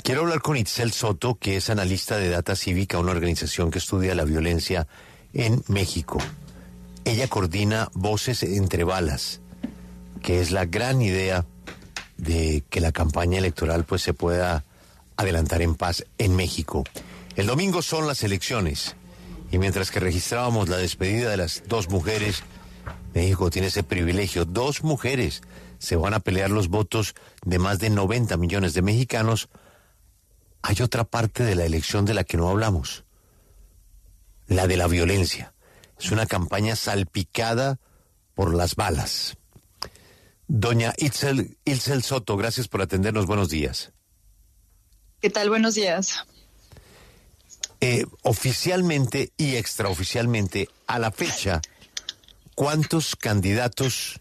Quiero hablar con Itzel Soto, que es analista de Data Cívica, una organización que estudia la violencia en México. Ella coordina Voces entre Balas, que es la gran idea de que la campaña electoral pues se pueda adelantar en paz en México. El domingo son las elecciones y mientras que registrábamos la despedida de las dos mujeres, México tiene ese privilegio. 2 mujeres se van a pelear los votos de más de 90 millones de mexicanos. Hay otra parte de la elección de la que no hablamos, la de la violencia. Es una campaña salpicada por las balas. Doña Itzel Soto, gracias por atendernos. Buenos días. ¿Qué tal? Buenos días. Oficialmente y extraoficialmente, a la fecha, ¿cuántos candidatos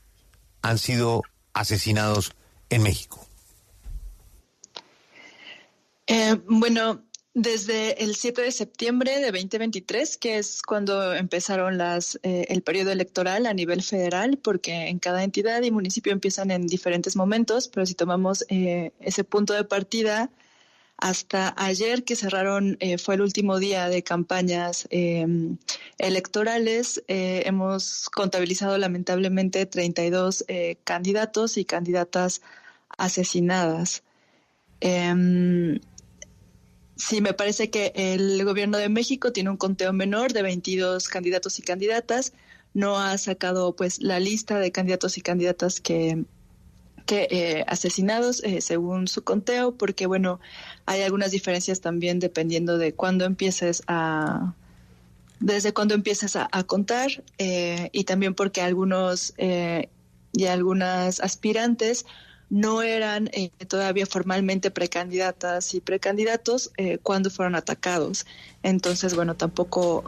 han sido asesinados en México? Bueno, desde el 7 de septiembre de 2023, que es cuando empezaron el periodo electoral a nivel federal, porque en cada entidad y municipio empiezan en diferentes momentos, pero si tomamos ese punto de partida, hasta ayer que cerraron, fue el último día de campañas electorales, hemos contabilizado lamentablemente 32 candidatos y candidatas asesinadas. Sí, me parece que el gobierno de México tiene un conteo menor de 22 candidatos y candidatas. No ha sacado pues la lista de candidatos y candidatas que asesinados según su conteo, porque bueno, hay algunas diferencias también dependiendo de desde cuándo empieces a contar, y también porque algunos y algunas aspirantes no eran todavía formalmente precandidatas y precandidatos cuando fueron atacados. Entonces, bueno, tampoco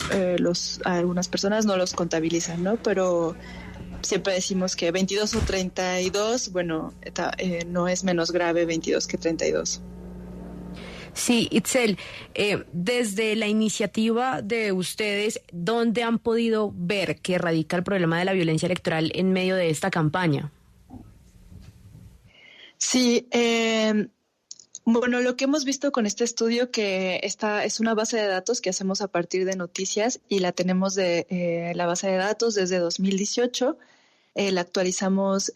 algunas personas no los contabilizan, ¿no? Pero siempre decimos que 22 o 32, bueno, no es menos grave 22 que 32. Sí, Itzel, desde la iniciativa de ustedes, ¿dónde han podido ver que radica el problema de la violencia electoral en medio de esta campaña? Sí, bueno, lo que hemos visto con este estudio, que esta es una base de datos que hacemos a partir de noticias y la tenemos de la base de datos desde 2018, la actualizamos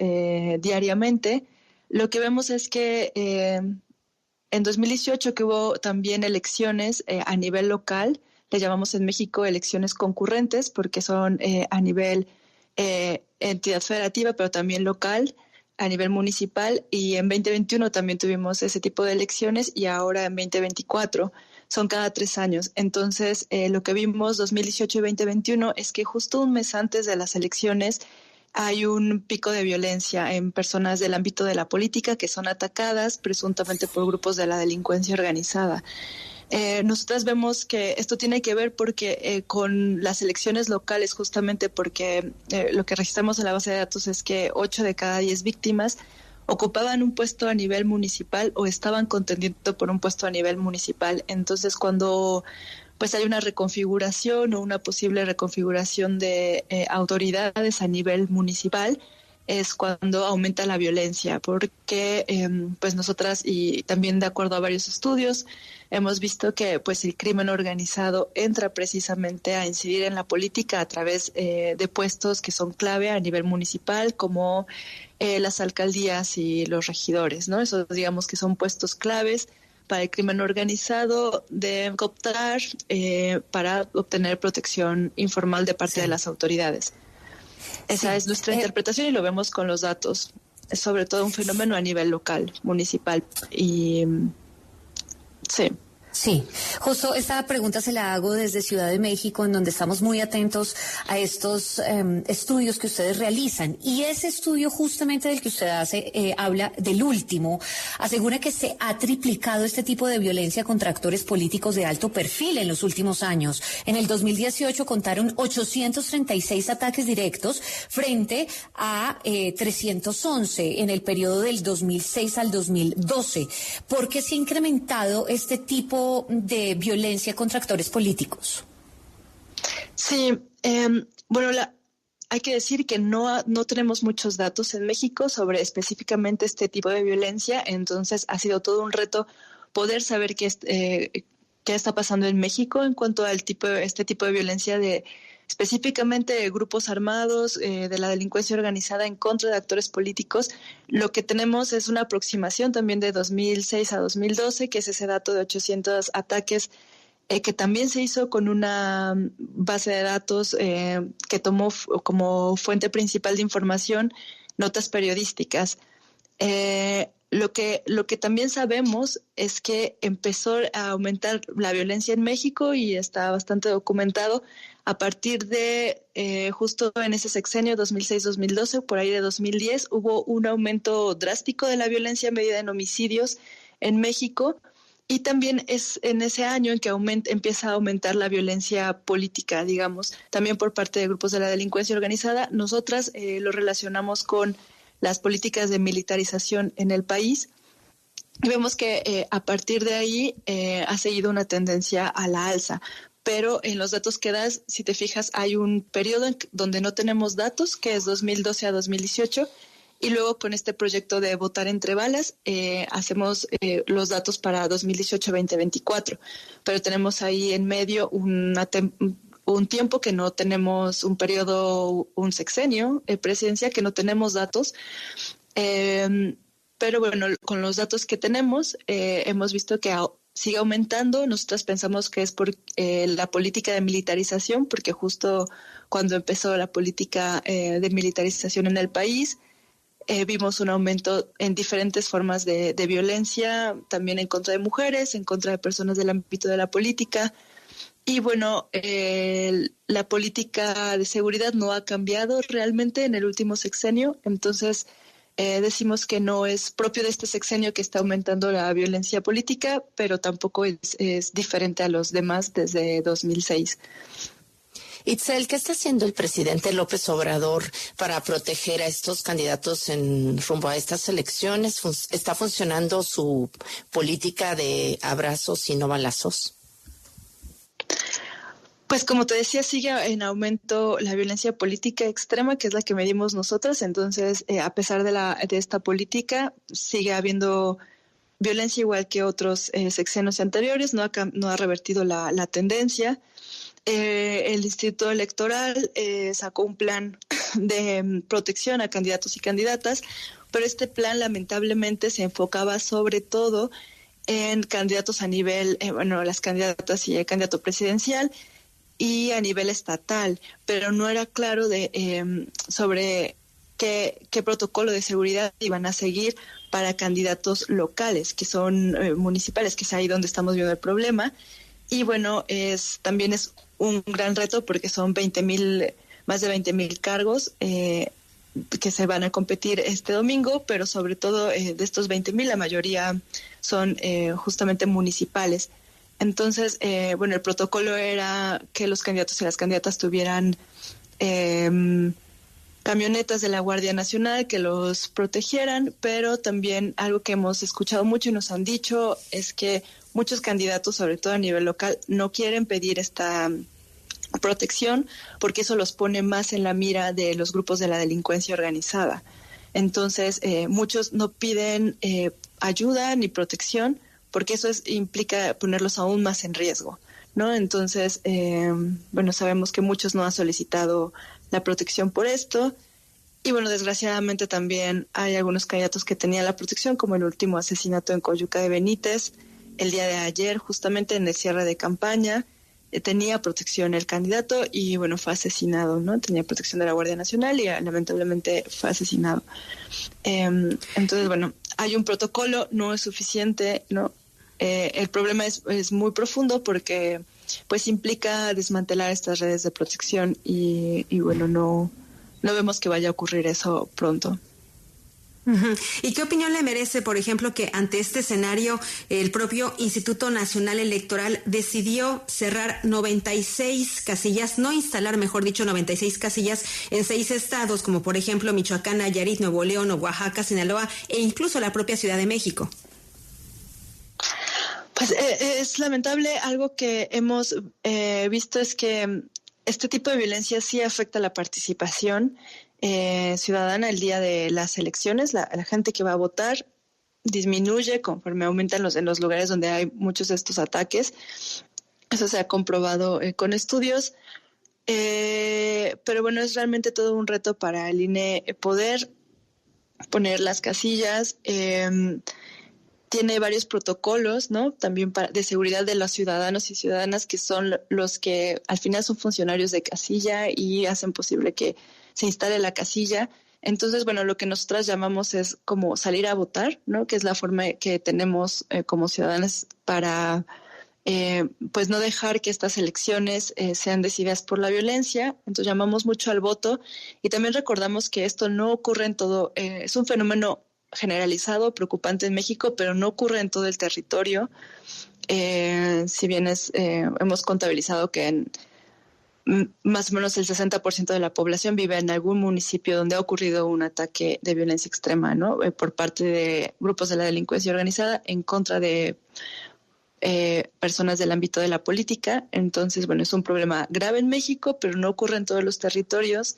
diariamente. Lo que vemos es que en 2018 que hubo también elecciones a nivel local, le llamamos en México elecciones concurrentes porque son a nivel entidad federativa, pero también local, a nivel municipal, y en 2021 también tuvimos ese tipo de elecciones y ahora en 2024 son cada 3 años. Entonces, lo que vimos 2018 y 2021 es que justo un mes antes de las elecciones hay un pico de violencia en personas del ámbito de la política que son atacadas presuntamente por grupos de la delincuencia organizada. Nosotras vemos que esto tiene que ver porque con las elecciones locales, justamente porque lo que registramos en la base de datos es que 8 de cada 10 víctimas ocupaban un puesto a nivel municipal o estaban contendiendo por un puesto a nivel municipal. Entonces, cuando pues hay una reconfiguración o una posible reconfiguración de autoridades a nivel municipal, es cuando aumenta la violencia, porque pues nosotras, y también de acuerdo a varios estudios, hemos visto que pues el crimen organizado entra precisamente a incidir en la política a través de puestos que son clave a nivel municipal, como las alcaldías y los regidores, ¿no? Esos digamos que son puestos claves para el crimen organizado de cooptar para obtener protección informal de parte de las autoridades. Esa es nuestra interpretación y lo vemos con los datos. Es sobre todo un fenómeno a nivel local, municipal. Y sí. Sí, justo esta pregunta se la hago desde Ciudad de México, en donde estamos muy atentos a estos estudios que ustedes realizan. Y ese estudio justamente del que usted hace, habla del último, asegura que se ha triplicado este tipo de violencia contra actores políticos de alto perfil en los últimos años. En el 2018 contaron 836 ataques directos frente a 311 en el periodo del 2006 al 2012. ¿Por qué se ha incrementado este tipo de violencia contra actores políticos? Sí, bueno, hay que decir que no tenemos muchos datos en México sobre específicamente este tipo de violencia, entonces ha sido todo un reto poder saber qué está pasando en México en cuanto al este tipo de violencia específicamente de grupos armados, de la delincuencia organizada en contra de actores políticos. Lo que tenemos es una aproximación también de 2006 a 2012, que es ese dato de 800 ataques que también se hizo con una base de datos que tomó como fuente principal de información notas periodísticas. Lo que también sabemos es que empezó a aumentar la violencia en México y está bastante documentado a partir de justo en ese sexenio 2006-2012, por ahí de 2010, hubo un aumento drástico de la violencia medida en homicidios en México. Y también es en ese año en que empieza a aumentar la violencia política, digamos, también por parte de grupos de la delincuencia organizada. Nosotras lo relacionamos con las políticas de militarización en el país y vemos que a partir de ahí ha seguido una tendencia a la alza. Pero en los datos que das, si te fijas, hay un periodo donde no tenemos datos, que es 2012 a 2018, y luego con este proyecto de votar entre balas hacemos los datos para 2018-2024, pero tenemos ahí en medio un tiempo que no tenemos un periodo, un sexenio presidencial, que no tenemos datos, pero bueno, con los datos que tenemos hemos visto que sigue aumentando. Nosotros pensamos que es por la política de militarización, porque justo cuando empezó la política de militarización en el país, vimos un aumento en diferentes formas de violencia, también en contra de mujeres, en contra de personas del ámbito de la política. Y bueno, la política de seguridad no ha cambiado realmente en el último sexenio, entonces decimos que no es propio de este sexenio que está aumentando la violencia política, pero tampoco es diferente a los demás desde 2006. Itzel, ¿qué está haciendo el presidente López Obrador para proteger a estos candidatos en rumbo a estas elecciones? ¿Está funcionando su política de abrazos y no balazos? Pues como te decía, sigue en aumento la violencia política extrema, que es la que medimos nosotras. Entonces, a pesar de esta política, sigue habiendo violencia igual que otros sexenios anteriores. No ha revertido la tendencia. El Instituto Electoral sacó un plan de protección a candidatos y candidatas, pero este plan lamentablemente se enfocaba sobre todo en candidatos a nivel, las candidatas y el candidato presidencial y a nivel estatal, pero no era claro sobre qué protocolo de seguridad iban a seguir para candidatos locales, que son municipales, que es ahí donde estamos viendo el problema. Y bueno, también es un gran reto porque son más de 20,000 cargos que se van a competir este domingo, pero sobre todo de estos 20,000, la mayoría son justamente municipales. Entonces, el protocolo era que los candidatos y las candidatas tuvieran camionetas de la Guardia Nacional que los protegieran, pero también algo que hemos escuchado mucho y nos han dicho es que muchos candidatos, sobre todo a nivel local, no quieren pedir esta protección porque eso los pone más en la mira de los grupos de la delincuencia organizada. Entonces, muchos no piden ayuda ni protección porque eso implica ponerlos aún más en riesgo, ¿no? Entonces, sabemos que muchos no han solicitado la protección por esto. Y bueno, desgraciadamente también hay algunos candidatos que tenían la protección, como el último asesinato en Coyuca de Benítez, el día de ayer, justamente en el cierre de campaña, tenía protección el candidato y bueno, fue asesinado, ¿no? Tenía protección de la Guardia Nacional y lamentablemente fue asesinado. Entonces, bueno, hay un protocolo, no es suficiente, ¿no? El problema es muy profundo porque pues implica desmantelar estas redes de protección y bueno, no vemos que vaya a ocurrir eso pronto. Uh-huh. ¿Y qué opinión le merece, por ejemplo, que ante este escenario el propio Instituto Nacional Electoral decidió cerrar 96 casillas, no instalar, mejor dicho, 96 casillas en 6 estados, como por ejemplo Michoacán, Nayarit, Nuevo León, Oaxaca, Sinaloa e incluso la propia Ciudad de México? Pues es lamentable. Algo que hemos visto es que este tipo de violencia sí afecta la participación ciudadana el día de las elecciones. La gente que va a votar disminuye conforme aumentan en los lugares donde hay muchos de estos ataques. Eso se ha comprobado con estudios. Pero bueno, es realmente todo un reto para el INE poder poner las casillas. Tiene varios protocolos, ¿no? También de seguridad de los ciudadanos y ciudadanas, que son los que al final son funcionarios de casilla y hacen posible que se instale la casilla. Entonces, bueno, lo que nosotras llamamos es como salir a votar, ¿no? Que es la forma que tenemos como ciudadanas para pues no dejar que estas elecciones sean decididas por la violencia. Entonces llamamos mucho al voto y también recordamos que esto no ocurre en todo, es un fenómeno generalizado, preocupante en México, pero no ocurre en todo el territorio. Si bien hemos contabilizado que más o menos el 60% de la población vive en algún municipio donde ha ocurrido un ataque de violencia extrema, ¿no? Por parte de grupos de la delincuencia organizada en contra de personas del ámbito de la política. Entonces, bueno, es un problema grave en México, pero no ocurre en todos los territorios.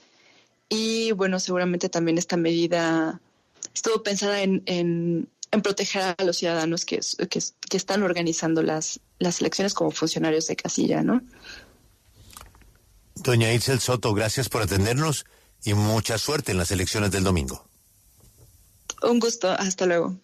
Y bueno, seguramente también esta medida estuvo pensada en proteger a los ciudadanos que están organizando las elecciones como funcionarios de casilla, ¿no? Doña Itzel Soto, gracias por atendernos y mucha suerte en las elecciones del domingo. Un gusto, hasta luego.